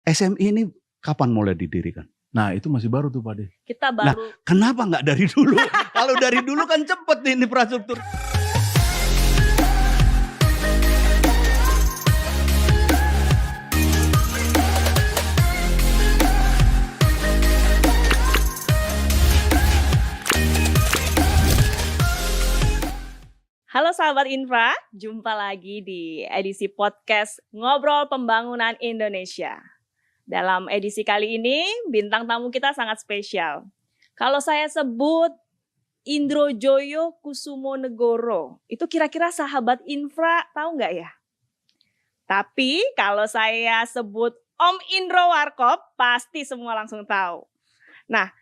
SMI ini kapan mulai didirikan? Nah itu masih baru tuh Pak De. Kita baru. Nah, kenapa nggak dari dulu? Kalau dari dulu kan cepet nih infrastruktur. Halo sahabat Infra, jumpa lagi di edisi podcast Ngobrol Pembangunan Indonesia. Dalam edisi kali ini, bintang tamu kita sangat spesial. Kalau saya sebut Indrojoyo Kusumonegoro, itu kira-kira sahabat Infra tahu nggak ya? Tapi kalau saya sebut Om Indro Warkop, pasti semua langsung tahu. Nah,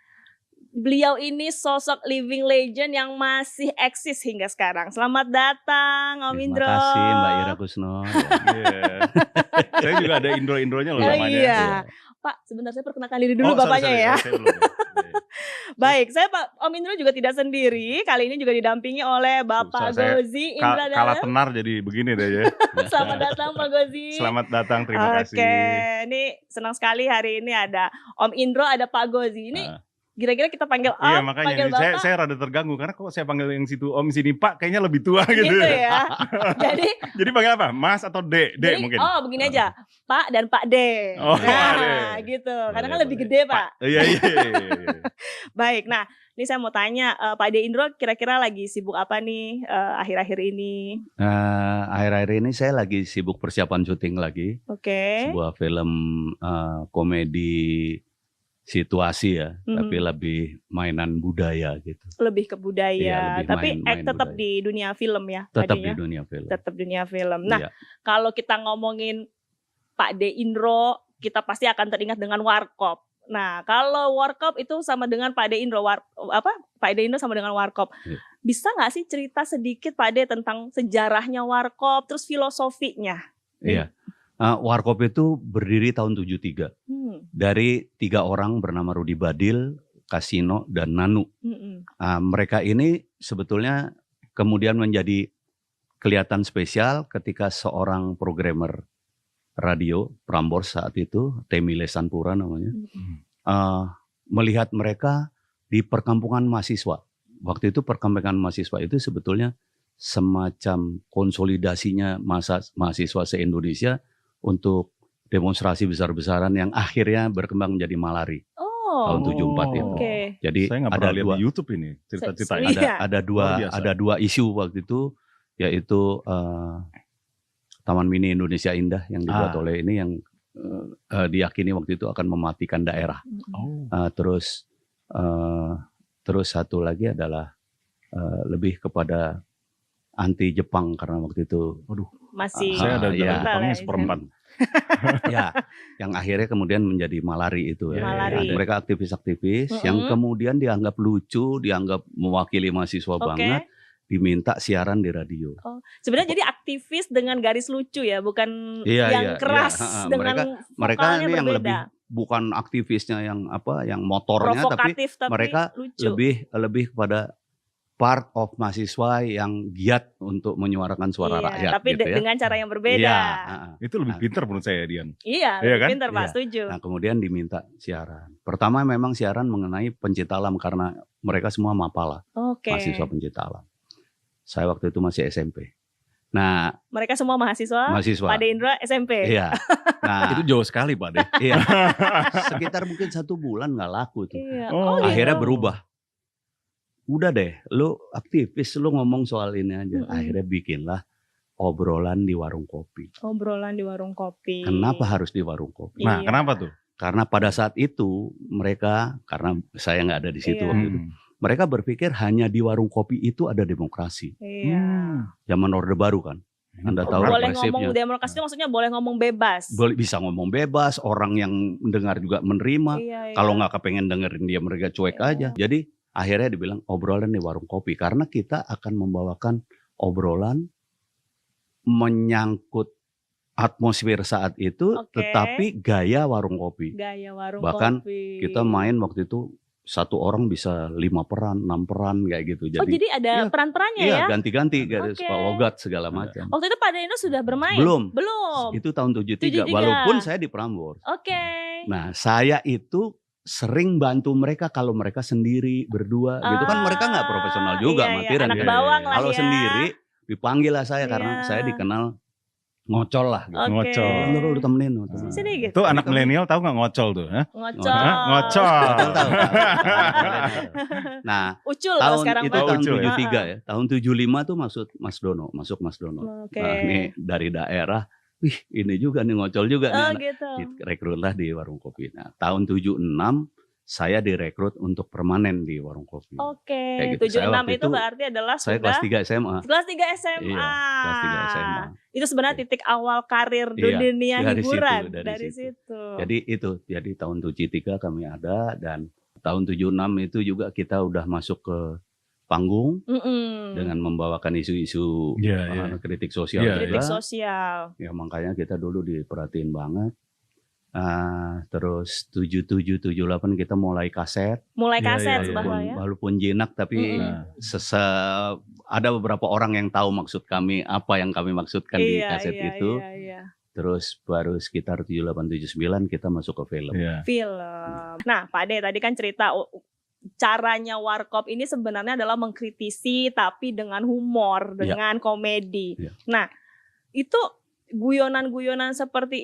beliau ini sosok living legend yang masih eksis hingga sekarang. Selamat datang Om Indro. Terima kasih Mbak Ira Kusno. Saya juga ada Indro-Indronya loh namanya. Iya. Pak, sebentar saya perkenalkan diri dulu bapaknya ya. Saya belum. Baik, saya Pak Om Indro juga tidak sendiri. Kali ini juga didampingi oleh Bapak Gozi Indra Kalah tenar jadi begini deh ya. Selamat datang Pak Gozi. Selamat datang, terima kasih. Oke, ini senang sekali hari ini ada Om Indro, ada Pak Gozi. Ini kira-kira kita panggil Om, Iya makanya panggil Bapak. saya rada terganggu karena kok saya panggil yang situ Om sini Pak kayaknya lebih tua gitu. Gitu ya. Jadi panggil apa? Mas atau Dek? Dek mungkin. Oh begini aja, Pak dan Pak D. Oh, nah gitu, karena kan lebih gede Pak. Iya. Baik, nah ini saya mau tanya Pak D Indro kira-kira lagi sibuk apa nih akhir-akhir ini? Akhir-akhir ini saya lagi sibuk persiapan syuting lagi. Oke. Sebuah film komedi situasi ya, tapi lebih mainan budaya gitu. Lebih ke budaya, Iya, lebih tapi main tetap budaya. di dunia film ya. Tetap tadinya? di dunia film. Tetap dunia film. Nah, Iya. kalau kita ngomongin Pak D Indro, kita pasti akan teringat dengan Warkop. Nah, kalau Warkop itu sama dengan Pak D Indro, Pak D Indro sama dengan Warkop. Iya. Bisa nggak sih cerita sedikit Pak D tentang sejarahnya Warkop, terus filosofinya? Iya. Warkop itu berdiri tahun 73 dari 3 orang bernama Rudi Badil, Kasino, dan Nanu. Mereka ini sebetulnya kemudian menjadi kelihatan spesial ketika seorang programmer radio Prambors saat itu, Temi Lesanpura namanya, melihat mereka di perkampungan mahasiswa. Waktu itu perkampungan mahasiswa itu sebetulnya semacam konsolidasinya mahasiswa se-Indonesia untuk demonstrasi besar-besaran yang akhirnya berkembang menjadi Malari tahun 74 itu. Okay. Jadi saya nggak pernah lihat di YouTube ini cerita-cerita ini. Ada dua isu waktu itu, yaitu Taman Mini Indonesia Indah yang dibuat oleh ini yang diyakini waktu itu akan mematikan daerah. Terus satu lagi adalah lebih kepada anti Jepang karena waktu itu masih saya ada ya, Jepangnya seperempat. Ya, yang akhirnya kemudian menjadi Malari itu ya. Malari. Mereka aktivis-aktivis yang kemudian dianggap lucu, dianggap mewakili mahasiswa banget, diminta siaran di radio. Sebenarnya jadi aktivis dengan garis lucu ya, bukan yang keras dengan mereka ini berbeda. yang lebih bukan aktivisnya yang yang motornya, tapi mereka lucu. lebih kepada part of mahasiswa yang giat untuk menyuarakan suara rakyat. Tapi gitu ya. dengan cara yang berbeda. Iya, Itu lebih pintar menurut saya Dian. Iya, kan? pintar Pak, setuju. Nah kemudian diminta siaran. Pertama memang siaran mengenai pencipta alam karena mereka semua mapala, mahasiswa pencipta alam. Saya waktu itu masih SMP. Nah, mereka semua mahasiswa. Pak D Indro SMP. Iya. Nah, itu jauh sekali Pak De. Iya. Sekitar mungkin 1 bulan nggak laku tuh. Iya. Akhirnya berubah. Udah deh, lu aktivis, lu ngomong soal ini aja. Akhirnya bikinlah obrolan di warung kopi. Obrolan di warung kopi. Kenapa harus di warung kopi? Nah, kenapa tuh? Karena pada saat itu mereka, karena saya nggak ada di situ waktu itu, mereka berpikir hanya di warung kopi itu ada demokrasi. Iya. Zaman Orde Baru kan. Anda tahu boleh prinsipnya. ngomong demokrasi itu maksudnya boleh ngomong bebas. Bisa ngomong bebas, orang yang mendengar juga menerima. Kalau nggak kepengen dengerin dia mereka cuek aja. Jadi akhirnya dibilang obrolan di warung kopi. Karena kita akan membawakan obrolan menyangkut atmosfer saat itu, tetapi gaya warung kopi. Gaya warung Bahkan kopi. kita main waktu itu satu orang bisa 5 peran, 6 peran kayak gitu. Jadi ada iya, perannya iya, ya? ganti-ganti kayak Oke. logat segala macam. Waktu itu Pak Deno sudah bermain? Belum. Belum. Itu tahun 73, 73. walaupun saya di Prambors. Oke. Nah, saya itu sering bantu mereka kalau mereka sendiri berdua gitu kan, mereka nggak profesional juga, iya, amatiran. anak Iya, bawang lah Kalau ya. sendiri dipanggil lah saya karena Iya. saya dikenal ngocol lah gitu. Oke. Ngocol. Lu temenin. Sini gitu. Itu anak kami- milenial tahu nggak ngocol tuh? Hah? Ngocol. Hah? Ngocol. Tahu. Nah, Ucul kalau tahun sekarang itu Pak. tahun Ucul ya? 73 ya. Tahun 75 tuh masuk Mas Dono. Oke. Nah, ini dari daerah. Wih, ini juga nih ngocol juga nih anak. Gitu. Rekrutlah di warung kopi. Nah, tahun 76 saya direkrut untuk permanen di warung kopi. Oke. Kayak gitu. Saya 76 waktu itu itu, berarti adalah Saya sudah kelas 3 SMA. kelas 3 SMA. Iya, kelas 3 SMA. Itu sebenarnya titik awal karir Iya, dunia dari hiburan situ, dari situ. situ. Jadi tahun 73 kami ada, dan tahun 76 itu juga kita udah masuk ke panggung dengan membawakan isu-isu Iya. kritik sosial. Iya, kritik juga. sosial. Ya makanya kita dulu diperhatiin banget. Terus 77 78 kita mulai kaset. Mulai Iya, kaset iya, iya. bahwa ya. Walaupun jinak tapi ada beberapa orang yang tahu maksud kami, apa yang kami maksudkan di kaset itu. Iya. Terus baru sekitar 78 79 kita masuk ke film. Iya. Film. Nah, Pak De tadi kan cerita caranya Warkop ini sebenarnya adalah mengkritisi tapi dengan humor, dengan komedi. Iya. Nah, itu guyonan-guyonan seperti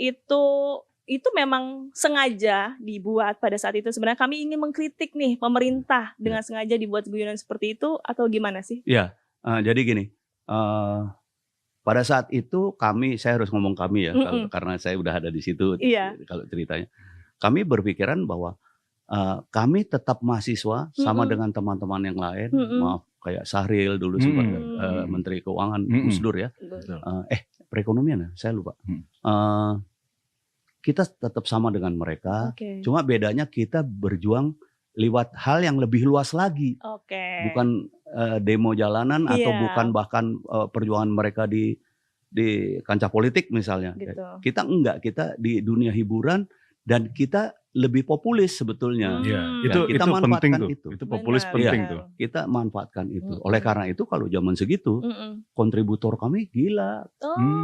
itu memang sengaja dibuat pada saat itu. Sebenarnya kami ingin mengkritik nih pemerintah dengan sengaja dibuat guyonan seperti itu atau gimana sih? Iya, jadi gini, pada saat itu saya harus ngomong kami ya, karena saya udah ada di situ. Iya. Kalau ceritanya, kami berpikiran bahwa kami tetap mahasiswa sama dengan teman-teman yang lain. Maaf, kayak Sahril dulu sempat Menteri Keuangan, Gus Dur ya. Perekonomian ya, saya lupa. Kita tetap sama dengan mereka, cuma bedanya kita berjuang lewat hal yang lebih luas lagi. Bukan demo jalanan atau bukan bahkan perjuangan mereka di kancah politik misalnya. Gitu. Kita enggak, kita di dunia hiburan dan kita lebih populis sebetulnya. Iya. Ya, Itu kita penting manfaatkan tuh. itu. Itu populis Benar. penting Iya. tuh. Kita manfaatkan itu. Oleh karena itu kalau zaman segitu kontributor kami gila.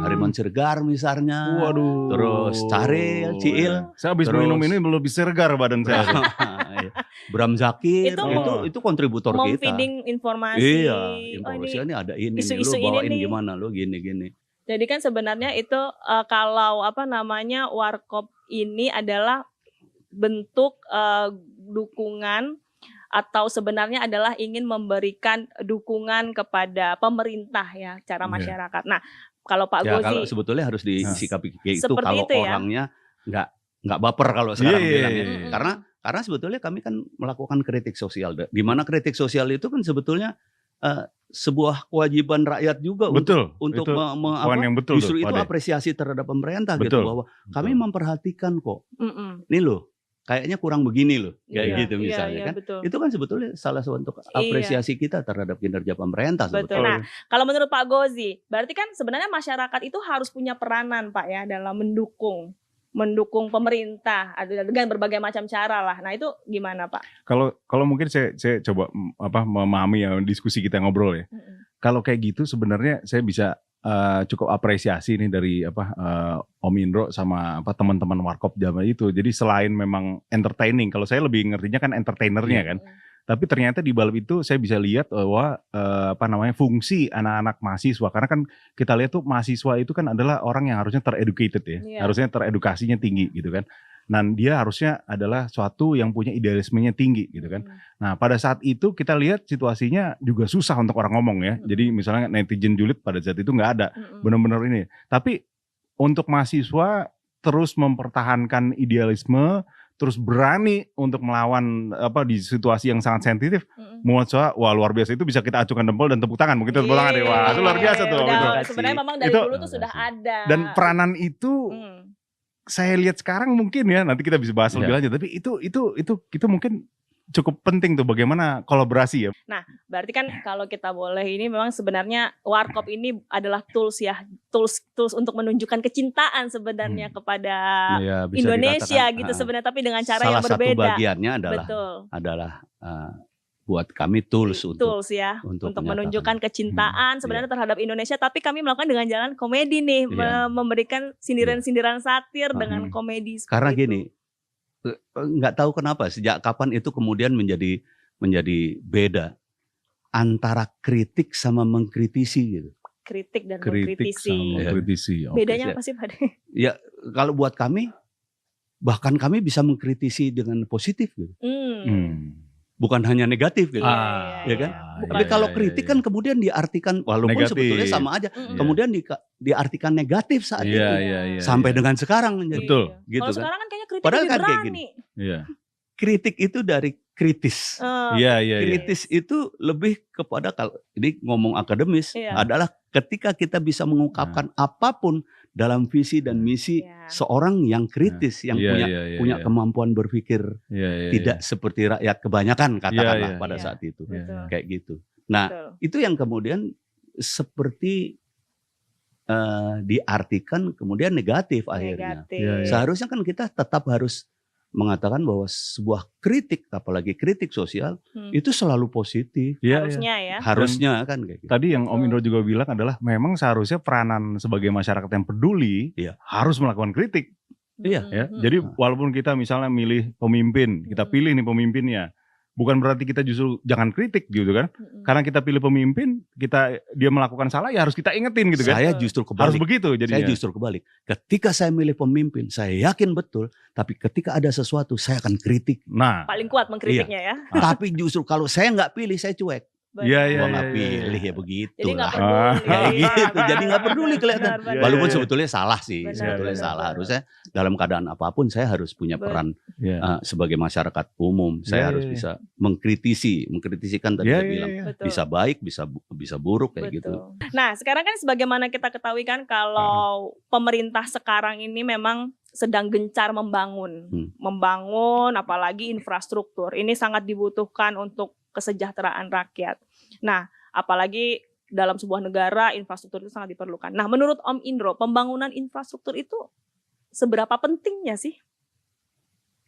Hariman Siregar misalnya. Waduh. Terus Cahril, Ciil. Saya habis Terus- minum ini belum bisa segar badan saya. Bram Zakir Itu itu kontributor kita. memfeeding informasi. Iya, informasi ini ada ini nih, isu-isu lu bawain ini nih. gimana, lu gini. Jadi kan sebenarnya itu kalau Warkop ini adalah bentuk dukungan atau sebenarnya adalah ingin memberikan dukungan kepada pemerintah ya, cara masyarakat. Nah, kalau Pak Ya, Gozi kalau sebetulnya harus disikapi kayak itu Seperti kalau itu ya? orangnya nggak baper kalau sekarang Iya, bilangnya. iya. Karena sebetulnya kami kan melakukan kritik sosial. Di mana kritik sosial itu kan sebetulnya sebuah kewajiban rakyat juga Betul. untuk itu poin yang betul justru tuh, itu Pak De. apresiasi terhadap pemerintah Betul. gitu, bahwa kami memperhatikan kok. Mm-mm. Nih loh, kayaknya kurang begini loh, kayak Iya, gitu misalnya iya, kan. betul. Itu kan sebetulnya salah satu bentuk apresiasi kita terhadap kinerja pemerintah Betul. sebetulnya. Nah, kalau menurut Pak Gozi, berarti kan sebenarnya masyarakat itu harus punya peranan Pak ya dalam mendukung pemerintah dengan berbagai macam cara lah. Nah, itu gimana Pak? Kalau mungkin saya coba memahami ya diskusi kita ngobrol ya. Kalau kayak gitu sebenarnya saya bisa cukup apresiasi nih dari Om Indro sama teman-teman Warkop zaman itu. Jadi selain memang entertaining, kalau saya lebih ngertinya kan entertainernya kan. Tapi ternyata di balik itu saya bisa lihat bahwa fungsi anak-anak mahasiswa, karena kan kita lihat tuh mahasiswa itu kan adalah orang yang harusnya tereducated ya, harusnya teredukasinya tinggi gitu kan. Dan dia harusnya adalah suatu yang punya idealismenya tinggi gitu kan. Nah pada saat itu kita lihat situasinya juga susah untuk orang ngomong ya. Jadi misalnya netizen julid pada saat itu nggak ada, benar-benar ini. Tapi untuk mahasiswa terus mempertahankan idealisme, terus berani untuk melawan di situasi yang sangat sensitif, menurut saya wah luar biasa. Itu bisa kita acungkan jempol dan tepuk tangan, mungkin tepuk tangan deh, wah itu luar biasa tuh. Sebenarnya memang dari dulu tuh sudah ada. Dan peranan itu saya lihat sekarang mungkin ya, nanti kita bisa bahas lebih lanjut. Tapi itu mungkin cukup penting tuh bagaimana kolaborasi ya. Nah, berarti kan kalau kita boleh ini memang sebenarnya Warkop ini adalah tools untuk menunjukkan kecintaan sebenarnya kepada Ya, bisa Indonesia dikatakan, gitu sebenarnya, tapi dengan cara salah yang satu berbeda. bagiannya Betul. adalah buat kami tools ya untuk menyatakan. menunjukkan kecintaan sebenarnya terhadap Indonesia, tapi kami melakukan dengan jalan komedi nih, memberikan sindiran-sindiran satir dengan komedi. Karena gini, nggak tahu kenapa sejak kapan itu kemudian menjadi beda antara kritik sama mengkritisi gitu. Kritik dan Kritik sama mengkritisi. Bedanya apa sih Pak? Ya kalau buat kami, bahkan kami bisa mengkritisi dengan positif gitu. Bukan hanya negatif gitu. Ya kan? Tapi kalau kritik kan kemudian diartikan walaupun negatif. Sebetulnya sama aja. Kemudian diartikan negatif saat itu. Sampai dengan sekarang menjadi. Betul. Gitu kalau kan. sekarang kan kayaknya kritik padahal lebih kan berani. Kayak gini. Kritik itu dari kritis. Kritis itu lebih kepada, kalau ini ngomong akademis, adalah ketika kita bisa mengungkapkan apapun dalam visi dan misi seorang yang kritis, yang punya kemampuan berpikir tidak seperti rakyat kebanyakan katakanlah pada saat itu. Kayak gitu. Nah, itu yang kemudian seperti diartikan kemudian negatif akhirnya. Seharusnya kan kita tetap harus mengatakan bahwa sebuah kritik, apalagi kritik sosial, itu selalu positif. Harusnya kan kayak gitu. Tadi yang Om Indro juga bilang adalah memang seharusnya peranan sebagai masyarakat yang peduli harus melakukan kritik. Jadi walaupun kita misalnya milih pemimpin, kita pilih nih pemimpinnya, bukan berarti kita justru jangan kritik gitu kan. Karena kita pilih pemimpin, dia melakukan salah ya harus kita ingetin gitu kan. Saya justru kebalik. Harus begitu jadinya. Saya justru kebalik. Ketika saya milih pemimpin, saya yakin betul, tapi ketika ada sesuatu saya akan kritik. Nah, paling kuat mengkritiknya ya. Tapi justru kalau saya nggak pilih, saya cuek. Gua nggak pilih ya begitu. Jadi nggak lah. peduli. Kayak gitu. Jadi nggak peduli kelihatan. Benar. Walaupun sebetulnya salah sih. Benar. Salah. Harusnya dalam keadaan apapun saya harus punya peran sebagai masyarakat umum. Saya harus bisa mengkritisikan tadi saya bilang. Bisa baik, bisa buruk kayak gitu. Nah, sekarang kan sebagaimana kita ketahui kan kalau pemerintah sekarang ini memang sedang gencar membangun apalagi infrastruktur. Ini sangat dibutuhkan untuk kesejahteraan rakyat. Nah, apalagi dalam sebuah negara infrastruktur itu sangat diperlukan. Nah, menurut Om Indro, pembangunan infrastruktur itu seberapa pentingnya sih?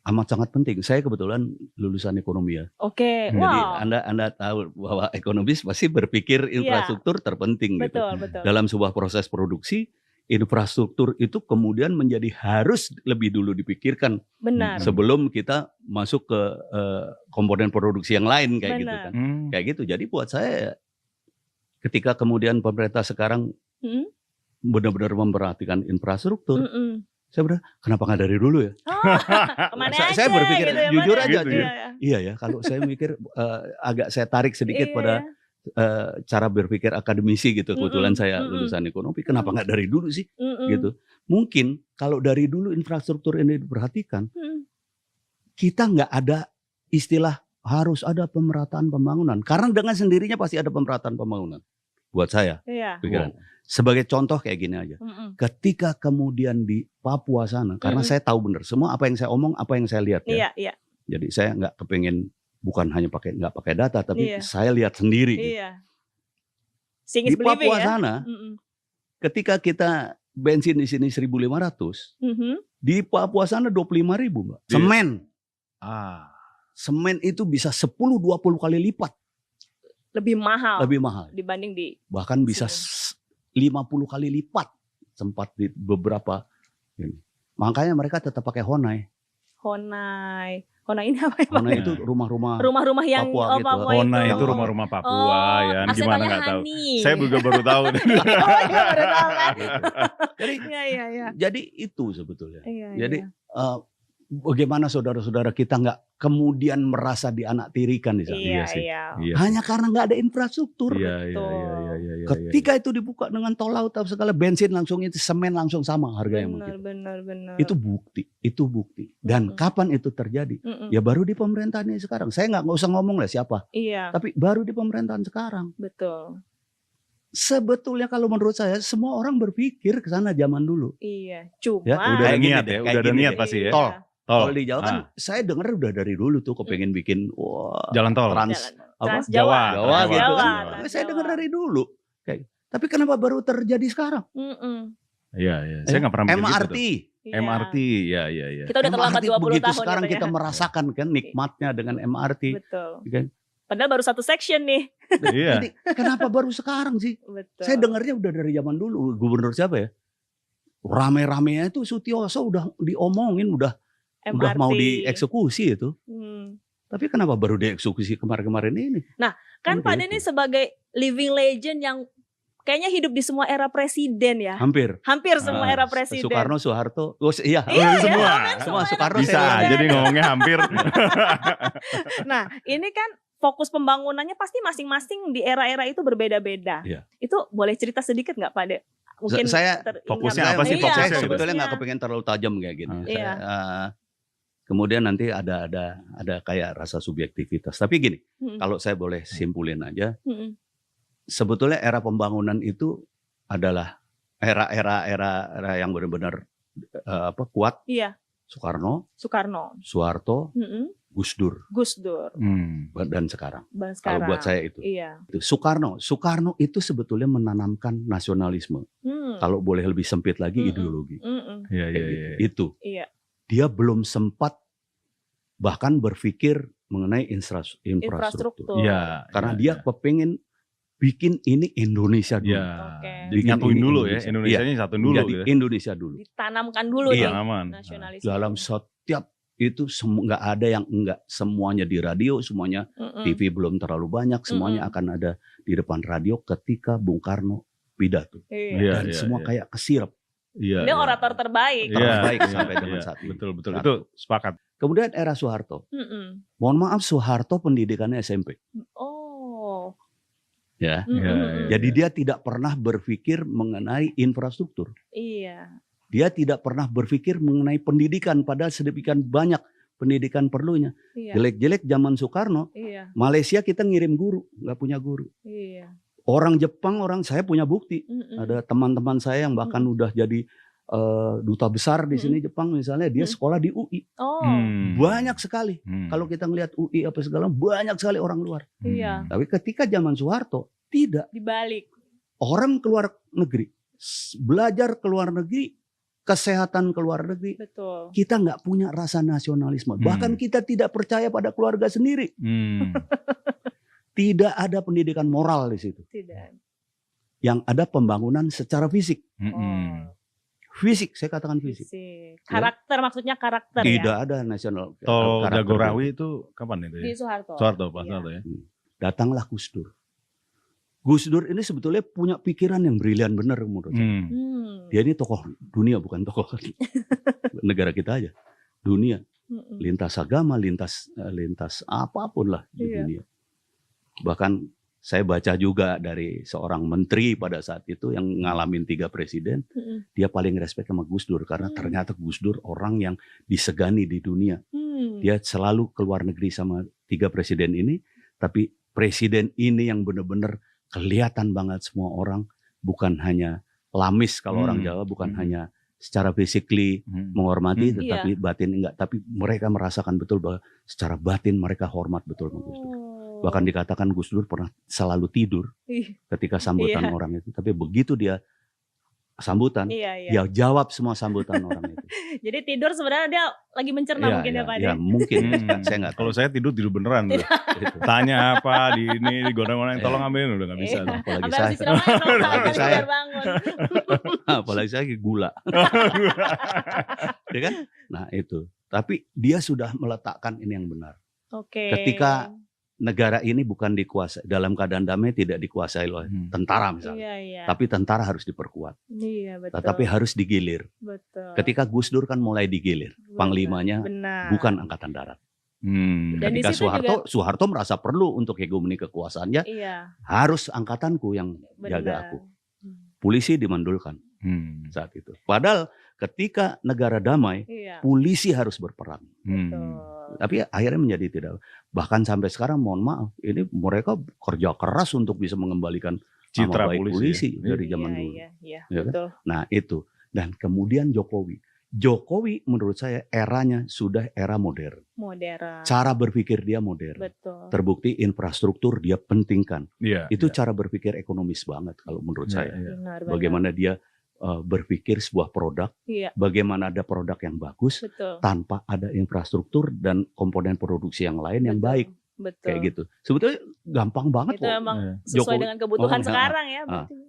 Amat sangat penting. Saya kebetulan lulusan ekonomi ya. Oke. Jadi Anda tahu bahwa ekonomis pasti berpikir infrastruktur terpenting gitu. Betul. Dalam sebuah proses produksi, infrastruktur itu kemudian menjadi harus lebih dulu dipikirkan. Benar. Sebelum kita masuk ke komponen produksi yang lain kayak gitu kan. Kayak gitu. Jadi buat saya ketika kemudian pemerintah sekarang benar-benar memperhatikan infrastruktur, saya benar, kenapa nggak dari dulu ya? Saya berpikir gitu ya, jujur aja, gitu ya. Iya ya. Kalau saya mikir agak saya tarik sedikit pada cara berpikir akademisi gitu. Kebetulan saya lulusan ekonomi. Kenapa nggak dari dulu sih? Gitu. Mungkin kalau dari dulu infrastruktur ini diperhatikan, kita nggak ada istilah harus ada pemerataan pembangunan. Karena dengan sendirinya pasti ada pemerataan pembangunan. Buat saya, pikiran. Sebagai contoh kayak gini aja. Ketika kemudian di Papua sana, karena saya tahu benar semua apa yang saya omong, apa yang saya lihat ya. Jadi saya nggak kepengen, bukan hanya nggak pakai data, tapi saya lihat sendiri. Di Papua sana, ketika kita bensin di sini 1.500, di Papua sana 25.000 Mbak. Semen. Semen itu bisa 10-20 kali lipat. Lebih mahal dibanding bahkan bisa 50 kali lipat sempat di beberapa ini. Makanya mereka tetap pakai Honai. Honai ini apa ya? Honai itu rumah-rumah yang Papua gitu. Honai itu rumah-rumah Papua ya. Gimana nggak tahu? Saya juga baru tahu. Jadi itu sebetulnya. Jadi bagaimana saudara-saudara kita nggak kemudian merasa dianaktirikan di sana? Hanya karena nggak ada infrastruktur. Ketika itu dibuka dengan tol laut segala, bensin langsung itu, semen langsung sama harganya. Benar. Itu bukti. Dan kapan itu terjadi? Ya baru di pemerintahan ini sekarang. Saya nggak usah ngomong lah siapa. Tapi baru di pemerintahan sekarang. Betul. Sebetulnya kalau menurut saya semua orang berpikir ke sana zaman dulu. Cuma udah ada niat ya, udah ada niat pasti ya. Kalau di Jawa kan saya dengar udah dari dulu tuh kepengen bikin jalan tol. Trans Jawa gitu kan. Trans Saya dengar Jawa. dari dulu. Tapi kenapa baru terjadi sekarang? Iya. Saya nggak pernah mikir MRT. gitu. MRT, ya. Kita udah terlambat 20 begitu tahun sekarang gitu ya. kita merasakan kan nikmatnya dengan MRT. Betul. Kan? Padahal baru satu section nih. Iya. Jadi kenapa baru sekarang sih? Betul. Saya dengarnya udah dari zaman dulu. Gubernur siapa ya? Rame-ramenya itu Sutioso udah diomongin, udah mau dieksekusi itu. Tapi kenapa baru dieksekusi kemarin-kemarin ini? Nah, kan Pak Denny sebagai living legend yang kayaknya hidup di semua era presiden ya. Hampir Semua era presiden. Soekarno, Soeharto, semua Soekarno. Bisa, jadi ngomongnya hampir. Nah, ini kan fokus pembangunannya pasti masing-masing di era-era itu berbeda-beda. Iya. Itu boleh cerita sedikit nggak Pak De? Mungkin saya fokusnya apa sih? Saya Fokusnya sebetulnya nggak kepengen terlalu tajam kayak gini. Iya. Kemudian nanti ada kayak rasa subjektivitas. Tapi gini, kalau saya boleh simpulin aja, sebetulnya era pembangunan itu adalah era yang benar-benar kuat. Iya. Soekarno, Soeharto, Gus Dur, dan sekarang. Kalau buat saya itu. Iya. Soekarno itu sebetulnya menanamkan nasionalisme. Kalau boleh lebih sempit lagi ideologi. Iya. Itu. Iya. Dia belum sempat bahkan berpikir mengenai infrastruktur. Iya. Karena dia kepengen bikin ini Indonesia dulu. Iya. Nyatuin dulu ya, Indonesianya satuin dulu. Jadi Indonesia dulu. Ditanamkan dulu nih nasionalisme. Dalam setiap itu nggak ada yang enggak, semuanya di radio, semuanya TV belum terlalu banyak, semuanya akan ada di depan radio ketika Bung Karno pidato. Dan semua kayak kesirap. Dia orator terbaik. Sampai dengan saat ini. Betul. Itu sepakat. Kemudian era Soeharto. Mohon maaf, Soeharto pendidikannya SMP. Oh. Ya. Jadi dia tidak pernah berpikir mengenai infrastruktur. Iya. Dia tidak pernah berpikir mengenai pendidikan, padahal sedemikian banyak pendidikan perlunya. Iya. Jelek-jelek zaman Soekarno, Malaysia kita ngirim guru, nggak punya guru. Iya. Orang Jepang, saya punya bukti. Ada teman-teman saya yang bahkan udah jadi duta besar di sini Jepang misalnya, dia sekolah di UI. Banyak sekali. Kalau kita ngelihat UI apa segala, banyak sekali orang luar. Iya. Tapi ketika zaman Soeharto, tidak. Dibalik. Orang keluar negeri, belajar keluar negeri, kesehatan keluar negeri. Betul. Kita nggak punya rasa nasionalisme. Bahkan kita tidak percaya pada keluarga sendiri. Tidak ada pendidikan moral di situ. Tidak. Yang ada pembangunan secara fisik. Fisik, saya katakan fisik. Karakter, maksudnya karakter. Tidak ada nasional. Tol Jagorawi itu kapan itu? Di Soeharto. Pak Soeharto ya. Datanglah Gus Dur. Gus Dur ini sebetulnya punya pikiran yang brilian benar menurut saya. Dia ini tokoh dunia, bukan tokoh negara kita aja. Dunia. Lintas agama, lintas apapun lah di dunia. Bahkan saya baca juga dari seorang menteri pada saat itu yang ngalamin 3 presiden, dia paling respect sama Gus Dur karena ternyata Gus Dur orang yang disegani di dunia. Dia selalu keluar negeri sama 3 presiden ini, tapi presiden ini yang benar-benar kelihatan banget semua orang, bukan hanya lamis kalau orang Jawa, bukan hanya secara physically menghormati, tetapi batin enggak. Tapi mereka merasakan betul bahwa secara batin mereka hormat betul sama Gus Dur. Bahkan dikatakan Gus Dur pernah selalu tidur ketika sambutan orang itu. Tapi begitu dia sambutan, dia jawab semua sambutan orang itu. Jadi tidur sebenarnya dia lagi mencerna mungkin ya Pak. Ya mungkin, saya nggak tahu. Kalau saya tidur beneran. Tanya apa di ini, digodang-godang, tolong ambilin, udah nggak bisa. Apalagi saya bangun. Apalagi saya gula. Ya kan? Nah itu. Tapi dia sudah meletakkan ini yang benar. Ketika negara ini bukan dikuasai, dalam keadaan damai tidak dikuasai oleh tentara misalnya. Tapi tentara harus diperkuat. Tetapi harus digilir. Ketika Gus Dur kan mulai digilir. Panglimanya bukan angkatan darat. Ketika Soeharto merasa perlu untuk hegemoni kekuasaannya, harus angkatanku yang jaga aku. Polisi dimandulkan saat itu. Padahal ketika negara damai, polisi harus berperang. Tapi akhirnya menjadi tidak. Bahkan sampai sekarang mohon maaf, ini mereka kerja keras untuk bisa mengembalikan citra baik polisi dari zaman dulu. Betul. Nah itu. Dan kemudian Jokowi. Jokowi menurut saya eranya sudah era modern. Cara berpikir dia modern. Betul. Terbukti infrastruktur dia pentingkan. Itu Iya. cara berpikir ekonomis banget kalau menurut saya. Benar. Bagaimana dia berpikir sebuah produk, bagaimana ada produk yang bagus, tanpa ada infrastruktur dan komponen produksi yang lain yang baik. Betul. Kayak gitu. Sebetulnya gampang banget itu kok. Emang sesuai dengan kebutuhan sekarang ya.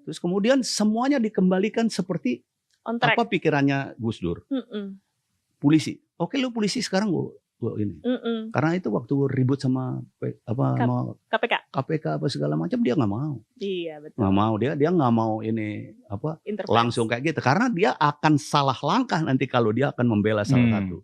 Terus kemudian semuanya dikembalikan seperti apa pikirannya Gus Dur. Polisi. Oke, lu polisi sekarang gua ini. Karena itu waktu ribut sama sama KPK apa segala macam dia nggak mau. Iya betul. Nggak mau dia nggak mau ini langsung kayak gitu. Karena dia akan salah langkah nanti kalau dia akan membela salah satu.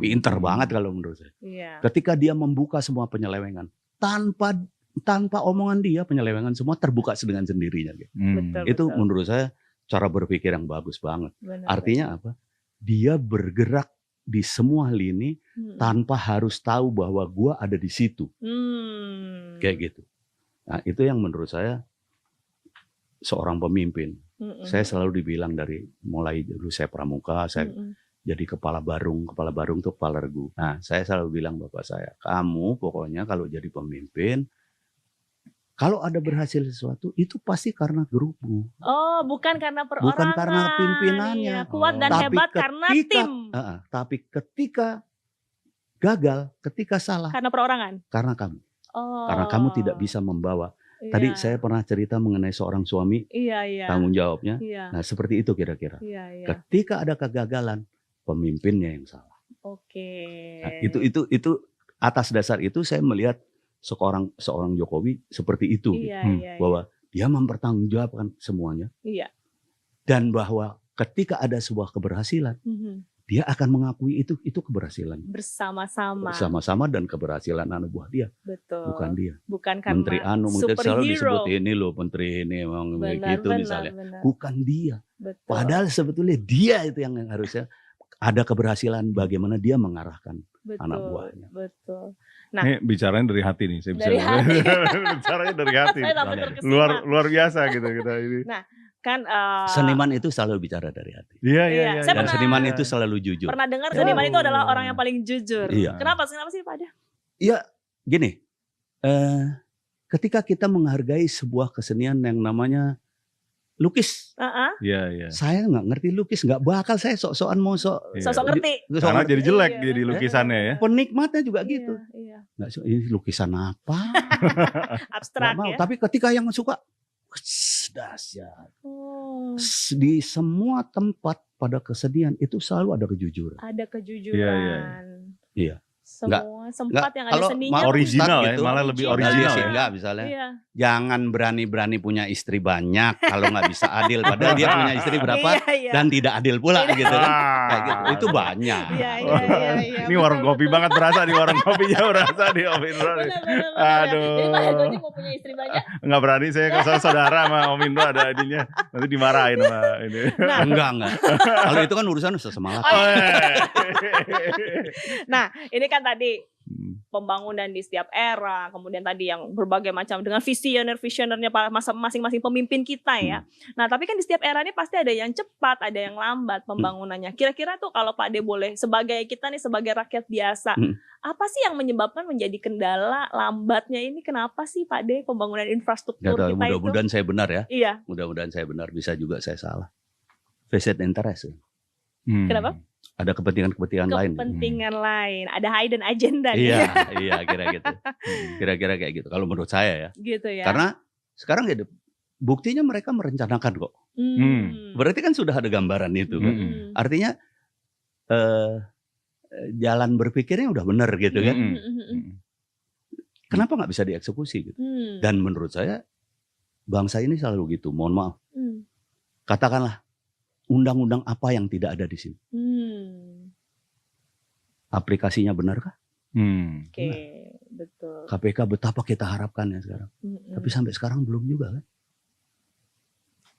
Pinter banget kalau menurut saya. Iya. Ketika dia membuka semua penyelewengan tanpa omongan dia penyelewengan semua terbuka dengan sendirinya. Gitu. Itu menurut saya cara berpikir yang bagus banget. Artinya apa? Dia bergerak di semua lini tanpa harus tahu bahwa gua ada di situ. Kayak gitu. Nah, itu yang menurut saya seorang pemimpin. Saya selalu dibilang dari mulai dulu saya pramuka, saya jadi kepala barung itu kepala regu. Nah, saya selalu bilang bapak saya, kamu pokoknya kalau jadi pemimpin, kalau ada berhasil sesuatu itu pasti karena grupmu. Oh, bukan karena perorangan. Bukan karena pimpinannya. Ya, kuat dan hebat karena tim. Tapi ketika gagal, ketika salah. Karena perorangan. Karena kamu. Oh. Karena kamu tidak bisa membawa. Tadi saya pernah cerita mengenai seorang suami. Tanggung jawabnya. Nah, seperti itu kira-kira. Ketika ada kegagalan, pemimpinnya yang salah. Nah, itu atas dasar itu saya melihat seorang Jokowi seperti itu, bahwa dia mempertanggungjawabkan semuanya, dan bahwa ketika ada sebuah keberhasilan, dia akan mengakui itu keberhasilan bersama-sama dan keberhasilan anak buah dia. Betul. Bukan dia. Bukan karena menteri selalu disebut ini loh menteri ini memang begitu misalnya. Bukan dia. Betul. Padahal sebetulnya dia itu yang harusnya ada keberhasilan bagaimana dia mengarahkan anak buahnya. Betul. Nah, ini bicaranya dari hati nih, saya bisa. Dari hati. Bicaranya dari hati. luar biasa gitu kita ini. Nah, kan seniman itu selalu bicara dari hati. Iya. Dan seniman itu selalu jujur. Pernah dengar seniman itu adalah orang yang paling jujur. Iya. Kenapa sih Pak Ade? Iya, gini. Ketika kita menghargai sebuah kesenian yang namanya lukis. Iya. Saya nggak ngerti lukis, nggak bakal saya sok-sokan mau sosok ngerti. Karena jadi jelek jadi lukisannya ya. Penikmatnya juga gitu. Iya. Nggak, ini lukisan apa? Abstrak ya. Tapi ketika yang suka, dahsyat. Di semua tempat pada kesenian itu selalu ada kejujuran. Ada kejujuran. Iya. Semua sempat yang ada seninya original gitu, malah lebih original sih, enggak misalnya. Jangan berani-berani punya istri banyak kalau nggak bisa adil, padahal dia punya istri berapa dan tidak adil pula gitu kan. Kayak gitu. Itu banyak. Iya. Ini warung kopi banget berasa di warung kopinya berasa di Om Indro. Aduh. Jadi Pak Hegoji mau punya istri banyak? Enggak berani saya kalau saudara sama Om Indro ada ininya. Nanti dimarahin sama ini. Enggak. Kalau itu kan urusan semangat. Nah, ini kan tadi pembangunan di setiap era, kemudian tadi yang berbagai macam dengan visionernya masing-masing pemimpin kita ya. Nah, tapi kan di setiap era ini pasti ada yang cepat, ada yang lambat pembangunannya. Kira-kira tuh kalau Pak De boleh sebagai kita nih sebagai rakyat biasa, apa sih yang menyebabkan menjadi kendala lambatnya ini? Kenapa sih Pak De pembangunan infrastruktur kita itu? Mudah-mudahan saya benar ya. Iya. Mudah-mudahan saya benar, bisa juga saya salah. Vested interest. Kenapa? Ada kepentingan lain. Kepentingan lain, ada hidden agenda nih. Iya, kira-kira kayak gitu. Kalau menurut saya ya. Gitu ya. Karena sekarang ya buktinya mereka merencanakan kok. Berarti kan sudah ada gambaran itu kan. Artinya jalan berpikirnya udah benar gitu kan. Kenapa nggak bisa dieksekusi gitu? Dan menurut saya bangsa ini selalu gitu. Mohon maaf. Katakanlah undang-undang apa yang tidak ada di sini? Aplikasinya benarkah? Oke, betul. KPK betapa kita harapkan ya sekarang. Tapi sampai sekarang belum juga kan?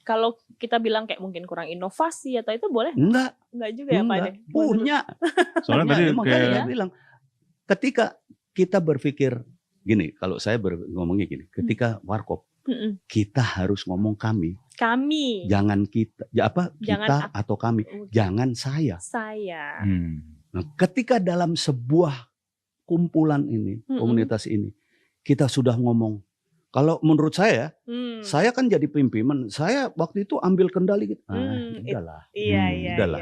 Kalau kita bilang kayak mungkin kurang inovasi atau itu boleh? Enggak juga ya Pak De? Punya. Soalnya tadi saya bilang, ketika kita berpikir gini, kalau saya ngomongnya gini, ketika Warkop Kita harus ngomong kami. Kami. Jangan kita, kita atau kami. Jangan saya. Saya. Nah, ketika dalam sebuah kumpulan ini, komunitas ini, kita sudah ngomong. Kalau menurut saya kan jadi pimpinan. Saya waktu itu ambil kendali gitu. Udahlah. Udahlah.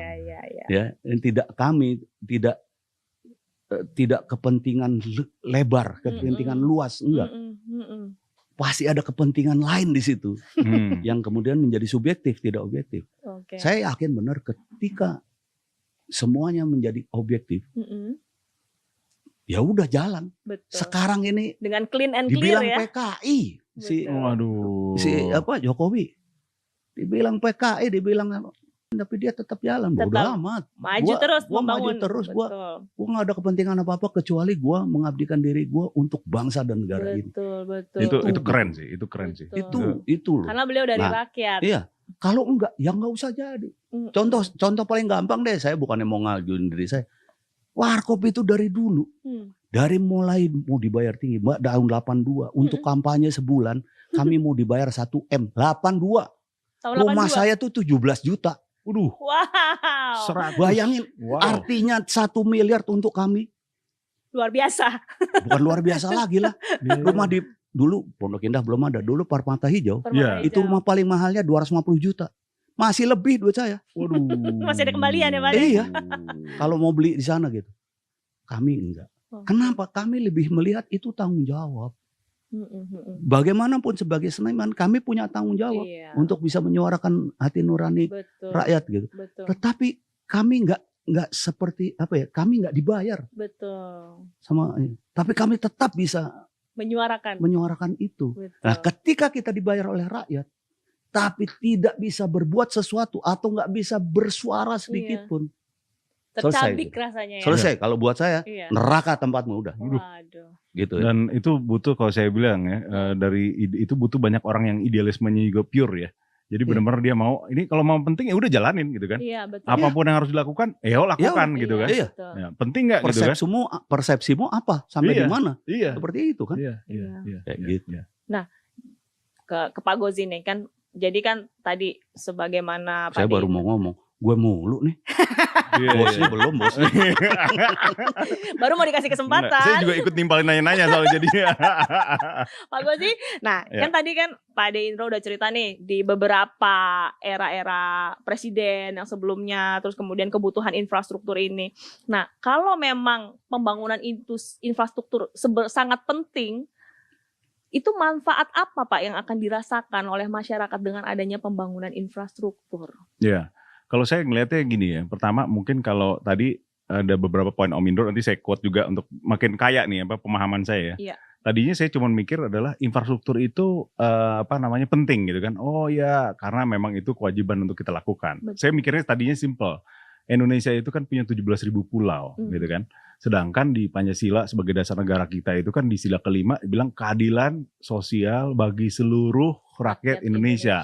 Ya, tidak kami, tidak kepentingan lebar, kepentingan luas, enggak. Pasti ada kepentingan lain di situ yang kemudian menjadi subjektif, tidak objektif. Saya yakin benar ketika semuanya menjadi objektif, ya udah jalan. Betul. Sekarang ini dengan clean and clear dibilang PKI si Jokowi, dibilang PKI, dibilang tapi dia tetap jalan. Bodo amat. Maju terus, membangun. Maju terus. Gua nggak ada kepentingan apa-apa kecuali gue mengabdikan diri gue untuk bangsa dan negara ini. Betul. Itu keren sih. Itu loh. Karena beliau dari rakyat. Iya. Kalau enggak, ya nggak usah jadi. Contoh paling gampang deh. Saya bukannya mau ngajuin diri saya. Warkop itu dari dulu. Dari mulai mau dibayar tinggi. Tahun 82. Untuk kampanye sebulan. Kami mau dibayar 1M. 82. Rumah saya tuh 17 juta. Waduh. Wow. Bayangin. Artinya 1 miliar untuk kami. Luar biasa. Bukan luar biasa lagi lah. Rumah di dulu Pondok Indah belum ada. Dulu Permata Hijau. Itu rumah paling mahalnya 250 juta. Masih lebih duit saya. Waduh. Masih ada kembalian ya Pak? Iya. Kalau mau beli di sana gitu. Kami enggak. Kenapa? Kami lebih melihat itu tanggung jawab. Bagaimanapun sebagai seniman kami punya tanggung jawab untuk bisa menyuarakan hati nurani rakyat gitu. Tetapi kami enggak seperti kami enggak dibayar. Tapi kami tetap bisa menyuarakan itu. Nah, ketika kita dibayar oleh rakyat tapi tidak bisa berbuat sesuatu atau nggak bisa bersuara sedikit pun, tercabik rasanya ya. Selesai. Kalau buat saya neraka tempatmu udah. Waduh. Gitu. Dan itu butuh, kalau saya bilang ya, itu butuh banyak orang yang idealismenya juga pure ya. Jadi benar-benar dia mau, ini kalau mau penting ya udah jalanin gitu kan. Iya, betul. Apapun yang harus dilakukan, lakukan gitu kan. Iya. Ya, penting nggak gitu kan? Persepsimu apa? Sampai di mana? Iya. Seperti itu kan. Iya. Kayak gitu. Nah, ke Pak Gozi nih kan. Jadi kan tadi sebagaimana saya baru mau ngomong, gue mulu nih. Bosnya belum, bos. Baru mau dikasih kesempatan. Saya juga ikut nimpalin nanya-nanya soal jadinya. Pak Gozi, kan tadi kan Pak De Indro udah cerita nih di beberapa era-era presiden yang sebelumnya, terus kemudian kebutuhan infrastruktur ini. Nah, kalau memang pembangunan infrastruktur sangat penting, itu manfaat apa Pak yang akan dirasakan oleh masyarakat dengan adanya pembangunan infrastruktur? Ya, kalau saya ngelihatnya gini ya. Pertama mungkin kalau tadi ada beberapa poin Om Indro, nanti saya quote juga untuk makin kaya nih pemahaman saya ya. Iya. Tadinya saya cuma mikir adalah infrastruktur itu penting gitu kan. Oh ya, karena memang itu kewajiban untuk kita lakukan. Betul. Saya mikirnya tadinya simple. Indonesia itu kan punya 17.000 pulau gitu kan. Sedangkan di Pancasila sebagai dasar negara kita itu kan di sila kelima bilang keadilan sosial bagi seluruh rakyat Indonesia.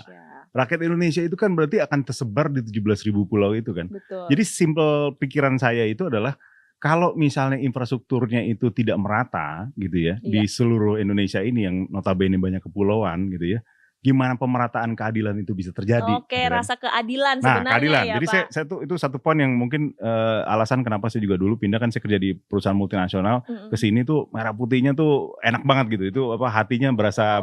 Rakyat Indonesia itu kan berarti akan tersebar di 17.000 pulau itu kan. Betul. Jadi simple pikiran saya itu adalah kalau misalnya infrastrukturnya itu tidak merata gitu ya di seluruh Indonesia ini yang notabene banyak kepulauan gitu ya. Gimana pemerataan keadilan itu bisa terjadi? Oke, gitu kan? Rasa keadilan sebenarnya keadilan. Ya, jadi Pak. saya itu satu poin yang mungkin alasan kenapa saya juga dulu pindah kan saya kerja di perusahaan multinasional ke sini tuh merah putihnya tuh enak banget gitu. Itu hatinya berasa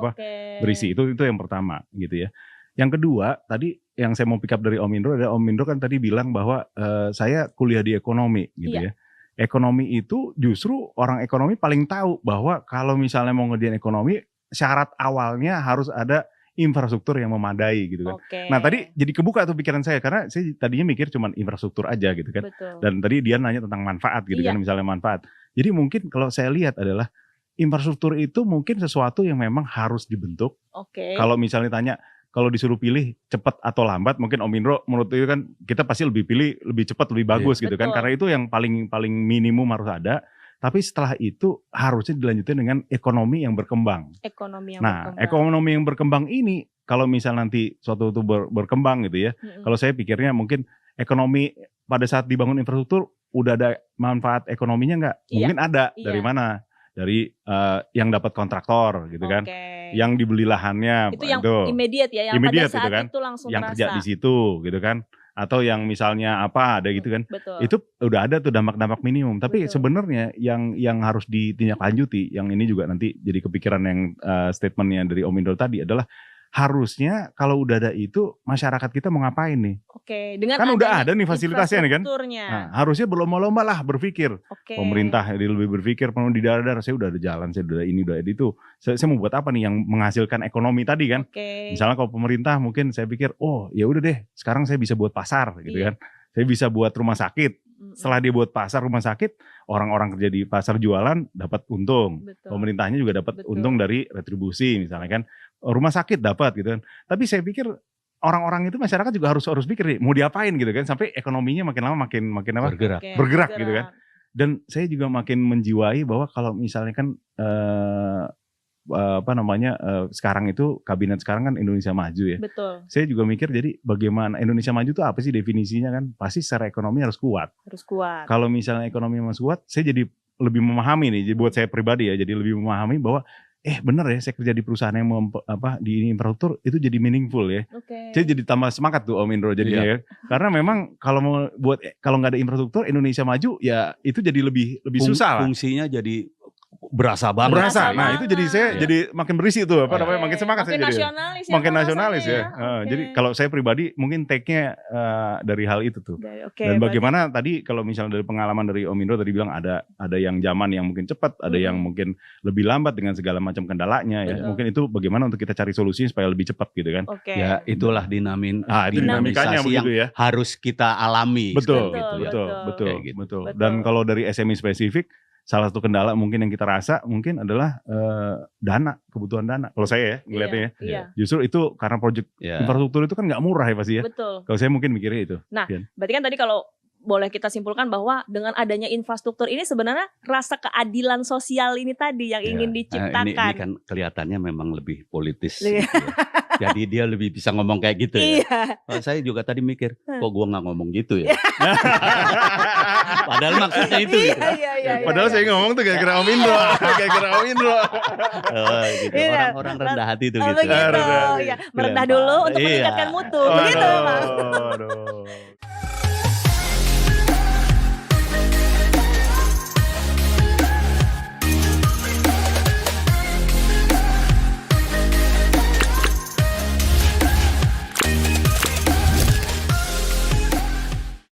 berisi. Itu yang pertama gitu ya. Yang kedua, tadi yang saya mau pick up dari Om Indro adalah Om Indro kan tadi bilang bahwa saya kuliah di ekonomi gitu ya. Ekonomi itu justru orang ekonomi paling tahu bahwa kalau misalnya mau ngerjain ekonomi syarat awalnya harus ada infrastruktur yang memadai gitu kan. Nah tadi jadi kebuka tuh pikiran saya karena saya tadinya mikir cuman infrastruktur aja gitu kan. Betul. Dan tadi dia nanya tentang manfaat gitu kan, misalnya manfaat. Jadi mungkin kalau saya lihat adalah infrastruktur itu mungkin sesuatu yang memang harus dibentuk. Kalau misalnya tanya kalau disuruh pilih cepat atau lambat, mungkin Om Indro menurut itu kan kita pasti lebih pilih lebih cepat lebih bagus gitu kan. Karena itu yang paling minimum harus ada. Tapi setelah itu harusnya dilanjutin dengan ekonomi yang berkembang. Ekonomi yang berkembang ini kalau misal nanti suatu itu berkembang gitu ya. Kalau saya pikirnya mungkin ekonomi pada saat dibangun infrastruktur udah ada manfaat ekonominya nggak? Mungkin ada. Dari mana? dari yang dapat kontraktor gitu kan, yang dibeli lahannya itu yang immediate ya, yang immediate, pada saat gitu kan, itu langsung yang terasa. kerja di situ gitu kan, atau yang misalnya apa ada gitu kan, itu udah ada tuh dampak-dampak minimum. Tapi sebenarnya yang harus ditindaklanjuti, yang ini juga nanti jadi kepikiran yang statementnya dari Om Indro tadi adalah harusnya kalau udah ada itu masyarakat kita mau ngapain nih? Dengan kan udah ada nih fasilitasnya nih kan. Nah, harusnya berlomba-lomba lah berpikir. Pemerintah lebih berpikir penuh di daerah-daerah, saya udah ada jalan, saya udah ini, udah itu. Saya mau buat apa nih yang menghasilkan ekonomi tadi kan? Misalnya kalau pemerintah mungkin saya pikir, oh ya udah deh, sekarang saya bisa buat pasar gitu kan. Saya bisa buat rumah sakit. Setelah dia buat pasar rumah sakit, orang-orang kerja di pasar jualan dapat untung. Pemerintahnya juga dapat untung dari retribusi misalnya kan. Rumah sakit dapat gitu kan. Tapi saya pikir orang-orang itu masyarakat juga harus pikir nih, mau diapain gitu kan, sampai ekonominya makin lama makin apa? Bergerak gitu kan. Dan saya juga makin menjiwai bahwa kalau misalnya kan sekarang itu kabinet sekarang kan Indonesia Maju ya. Saya juga mikir jadi bagaimana Indonesia Maju itu apa sih definisinya kan? Pasti secara ekonomi harus kuat. Kalau misalnya ekonomi masih kuat, saya jadi lebih memahami nih. Jadi buat saya pribadi ya, jadi lebih memahami bahwa bener ya, saya kerja di perusahaan yang di infrastruktur itu jadi meaningful ya. Saya jadi tambah semangat tuh Om Indro jadinya ya. Karena memang kalau nggak ada infrastruktur Indonesia Maju ya itu jadi lebih susah. Fungsinya jadi berasa banget. Berasa. Nah, itu jadi saya jadi makin berisi tuh makin semangat saya jadi. Makin nasionalis ya. Jadi kalau saya pribadi mungkin take-nya dari hal itu tuh. Dan bagaimana tadi kalau misalnya dari pengalaman dari Om Indro tadi bilang ada yang zaman yang mungkin cepat, ada yang mungkin lebih lambat dengan segala macam kendalanya ya. Mungkin itu bagaimana untuk kita cari solusinya supaya lebih cepat gitu kan. Ya, itulah dinamikanya yang begitu ya. Harus kita alami. Betul. Gitu. Dan kalau dari SME spesifik, salah satu kendala mungkin yang kita rasa mungkin adalah kebutuhan dana. Kalau saya ya ngeliatnya ya, justru itu karena proyek infrastruktur itu kan nggak murah ya pasti ya. Kalau saya mungkin mikirnya itu. Nah, berarti kan tadi kalau boleh kita simpulkan bahwa dengan adanya infrastruktur ini sebenarnya rasa keadilan sosial ini tadi yang ingin diciptakan. Ini kan kelihatannya memang lebih politis. Gitu ya. Jadi dia lebih bisa ngomong kayak gitu ya. Saya juga tadi mikir, kok gua nggak ngomong gitu ya. Padahal maksudnya itu gitu. Padahal saya ngomong tuh gara-gara Om Indro. Gitu. Orang-orang rendah hati tuh gitu. Merendah dulu untuk meningkatkan mutu. Begitu Bang.